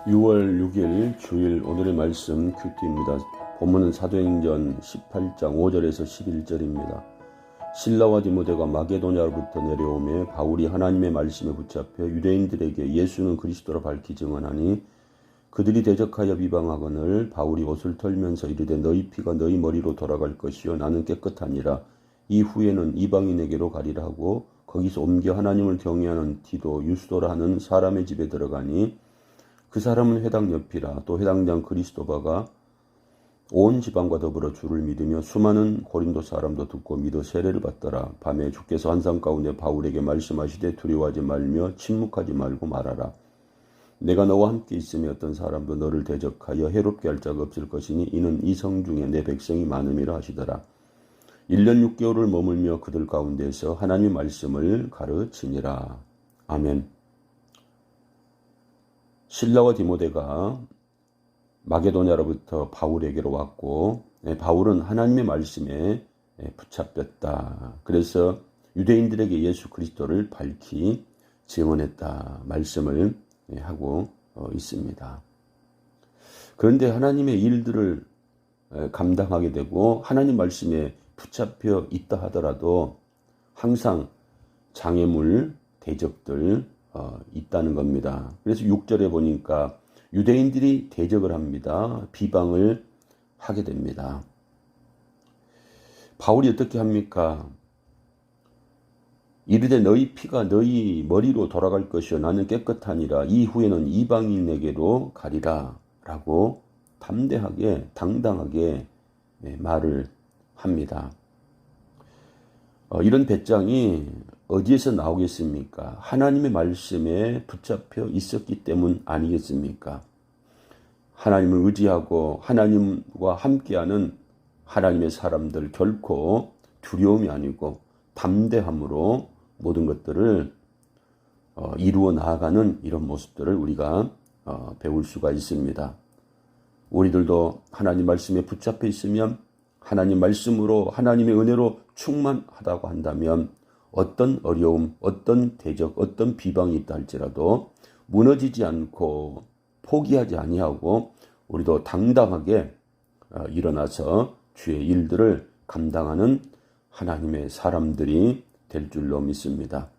6월 6일 주일 오늘의 말씀 큐티입니다. 본문은 사도행전 18장 5절에서 11절입니다. 실라와 디모데가 마게도냐로부터 내려오매 바울이 하나님의 말씀에 붙잡혀 유대인들에게 예수는 그리스도라 밝히 증언하니 그들이 대적하여 비방하거늘 바울이 옷을 털면서 이르되 너희 피가 너희 머리로 돌아갈 것이요 나는 깨끗하니라. 이후에는 이방인에게로 가리라 하고 거기서 옮겨 하나님을 경외하는 디도 유스도라 하는 사람의 집에 들어가니 그 사람은 회당 옆이라. 또 회당장 그리스도바가 온 지방과 더불어 주를 믿으며 수많은 고린도 사람도 듣고 믿어 세례를 받더라. 밤에 주께서 환상 가운데 바울에게 말씀하시되 두려워하지 말며 침묵하지 말고 말하라. 내가 너와 함께 있으며 어떤 사람도 너를 대적하여 해롭게 할 자가 없을 것이니 이는 이 성 중에 내 백성이 많음이라 하시더라. 1년 6개월을 머물며 그들 가운데서 하나님의 말씀을 가르치니라. 아멘. 실라와 디모데가 마게도냐로부터 바울에게로 왔고 바울은 하나님의 말씀에 붙잡혔다. 그래서 유대인들에게 예수 그리스도를 밝히 증언했다. 말씀을 하고 있습니다. 그런데 하나님의 일들을 감당하게 되고 하나님 말씀에 붙잡혀 있다 하더라도 항상 장애물, 대적들 있다는 겁니다. 그래서 6절에 보니까 유대인들이 대적을 합니다. 비방을 하게 됩니다. 바울이 어떻게 합니까? 이르되 너희 피가 너희 머리로 돌아갈 것이요 나는 깨끗하니라. 이후에는 이방인에게로 가리라 라고 담대하게 당당하게 말을 합니다. 이런 배짱이 어디에서 나오겠습니까? 하나님의 말씀에 붙잡혀 있었기 때문 아니겠습니까? 하나님을 의지하고 하나님과 함께하는 하나님의 사람들 결코 두려움이 아니고 담대함으로 모든 것들을 이루어 나아가는 이런 모습들을 우리가 배울 수가 있습니다. 우리들도 하나님 말씀에 붙잡혀 있으면 하나님 말씀으로 하나님의 은혜로 충만하다고 한다면 어떤 어려움, 어떤 대적, 어떤 비방이 있다 할지라도 무너지지 않고 포기하지 아니하고 우리도 당당하게 일어나서 주의 일들을 감당하는 하나님의 사람들이 될 줄로 믿습니다.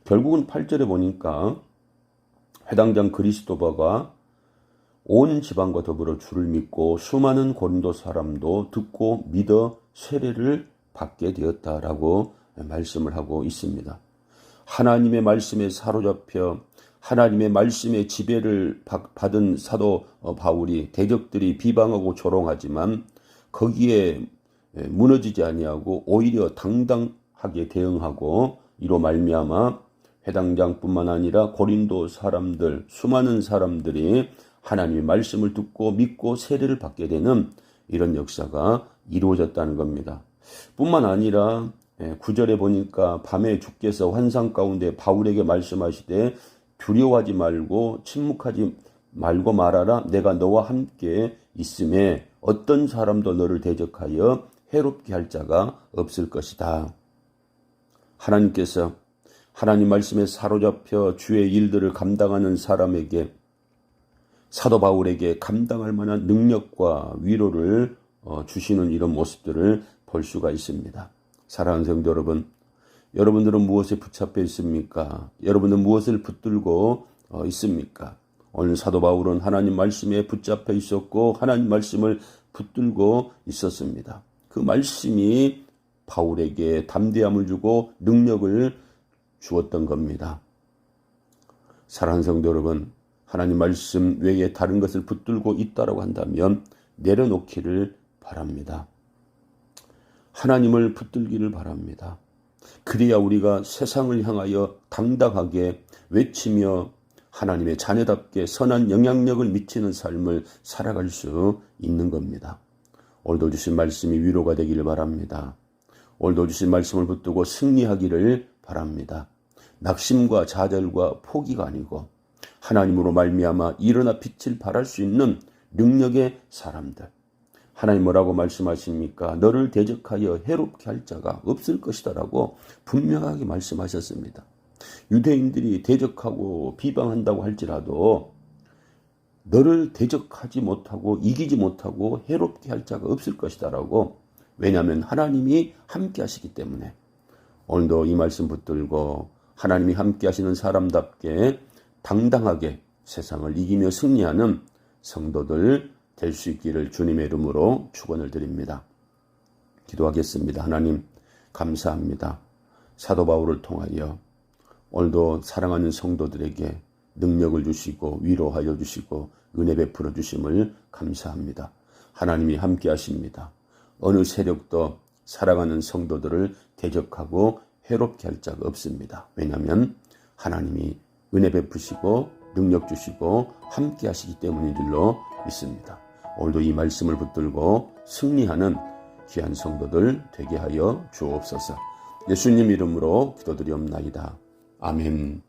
결국은 8절에 보니까 회당장 그리스도바가 온 지방과 더불어 주를 믿고 수많은 고린도 사람도 듣고 믿어 세례를 받게 되었다라고 말씀을 하고 있습니다. 하나님의 말씀에 사로잡혀 하나님의 말씀의 지배를 받은 사도 바울이 대적들이 비방하고 조롱하지만 거기에 무너지지 아니하고 오히려 당당하게 대응하고 이로 말미암아 회당장뿐만 아니라 고린도 사람들 수많은 사람들이 하나님의 말씀을 듣고 믿고 세례를 받게 되는 이런 역사가 이루어졌다는 겁니다. 뿐만 아니라 9절에 보니까 밤에 주께서 환상 가운데 바울에게 말씀하시되 두려워하지 말고 침묵하지 말고 말하라. 내가 너와 함께 있음에 어떤 사람도 너를 대적하여 해롭게 할 자가 없을 것이다. 하나님께서 하나님 말씀에 사로잡혀 주의 일들을 감당하는 사람에게 사도 바울에게 감당할 만한 능력과 위로를 주시는 이런 모습들을 볼 수가 있습니다. 사랑하는 성도 여러분, 여러분들은 무엇에 붙잡혀 있습니까? 여러분들은 무엇을 붙들고 있습니까? 오늘 사도 바울은 하나님 말씀에 붙잡혀 있었고 하나님 말씀을 붙들고 있었습니다. 그 말씀이 바울에게 담대함을 주고 능력을 주었던 겁니다. 사랑하는 성도 여러분, 하나님 말씀 외에 다른 것을 붙들고 있다고 한다면 내려놓기를 바랍니다. 하나님을 붙들기를 바랍니다. 그래야 우리가 세상을 향하여 당당하게 외치며 하나님의 자녀답게 선한 영향력을 미치는 삶을 살아갈 수 있는 겁니다. 오늘도 주신 말씀이 위로가 되기를 바랍니다. 오늘도 주신 말씀을 붙들고 승리하기를 바랍니다. 낙심과 좌절과 포기가 아니고 하나님으로 말미암아 일어나 빛을 발할 수 있는 능력의 사람들. 하나님 뭐라고 말씀하십니까? 너를 대적하여 해롭게 할 자가 없을 것이다 라고 분명하게 말씀하셨습니다. 유대인들이 대적하고 비방한다고 할지라도 너를 대적하지 못하고 이기지 못하고 해롭게 할 자가 없을 것이다 라고. 왜냐하면 하나님이 함께 하시기 때문에. 오늘도 이 말씀 붙들고 하나님이 함께 하시는 사람답게 당당하게 세상을 이기며 승리하는 성도들 될 수 있기를 주님의 이름으로 축원을 드립니다. 기도하겠습니다. 하나님 감사합니다. 사도 바울을 통하여 오늘도 사랑하는 성도들에게 능력을 주시고 위로하여 주시고 은혜 베풀어 주심을 감사합니다. 하나님이 함께 하십니다. 어느 세력도 사랑하는 성도들을 대적하고 해롭게 할 자가 없습니다. 왜냐하면 하나님이 은혜 베푸시고 능력 주시고 함께 하시기 때문인 줄로 믿습니다. 오늘도 이 말씀을 붙들고 승리하는 귀한 성도들 되게 하여 주옵소서. 예수님 이름으로 기도드리옵나이다. 아멘.